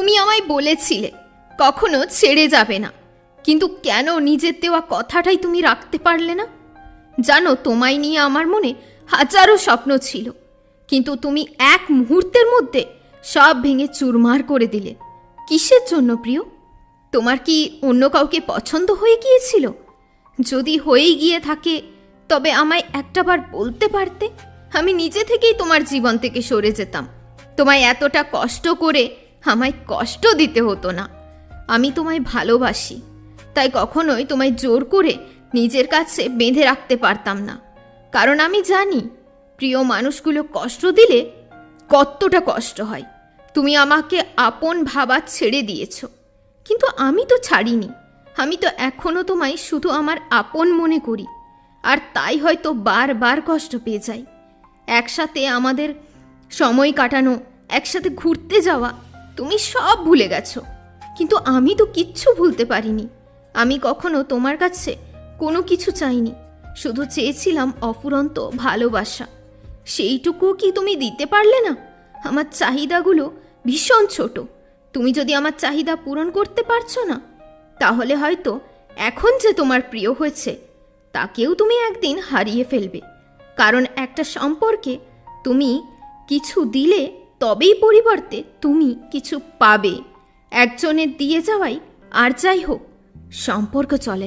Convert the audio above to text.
তুমি আমায় বলেছিলে কখনো ছেড়ে যাবে না, কিন্তু কেন নিজের দেওয়া কথাটাই তুমি রাখতে পারলে না? জানো, তোমায় নিয়ে আমার মনে হাজারো স্বপ্ন ছিল, কিন্তু তুমি এক মুহূর্তের মধ্যে সব ভেঙে চুরমার করে দিলে। কিসের জন্য প্রিয়? তোমার কি অন্য কাউকে পছন্দ হয়ে গিয়েছিল? যদি হয়েই গিয়ে থাকে তবে আমায় একটাবার বলতে পারতে, আমি নিজে থেকেই তোমার জীবন থেকে সরে যেতাম। তোমায় এতটা কষ্ট করে আমায় কষ্ট দিতে হতো না। আমি তোমায় ভালোবাসি, তাই কখনোই তোমায় জোর করে নিজের কাছে বেঁধে রাখতে পারতাম না। কারণ আমি জানি প্রিয় মানুষগুলো কষ্ট দিলে কতটা কষ্ট হয়। তুমি আমাকে আপন ভাবা ছেড়ে দিয়েছ, কিন্তু আমি তো ছাড়িনি। আমি তো এখনও তোমায় শুধু আমার আপন মনে করি, আর তাই হয়তো বারবার কষ্ট পেয়ে যাই। একসাথে আমাদের সময় কাটানো, একসাথে ঘুরতে যাওয়া, তুমি সব ভুলে গেছো, কিন্তু আমি তো কিচ্ছু ভুলতে পারিনি। আমি কখনো তোমার কাছে কোনো কিছু চাইনি, শুধু চেয়েছিলাম অফুরন্ত ভালোবাসা। সেইটুকুও কি তুমি দিতে পারলে না? আমার চাহিদাগুলো ভীষণ ছোট। তুমি যদি আমার চাহিদা পূরণ করতে পারছো না, তাহলে হয়তো এখন যে তোমার প্রিয় হয়েছে তাকেও তুমি একদিন হারিয়ে ফেলবে। কারণ একটা সম্পর্কে তুমি কিছু দিলে তবেই পরিবর্তে তুমি কিছু পাবে। একজনের দিয়ে যাওয়াই আর যাই হোক সম্পর্ক চলে।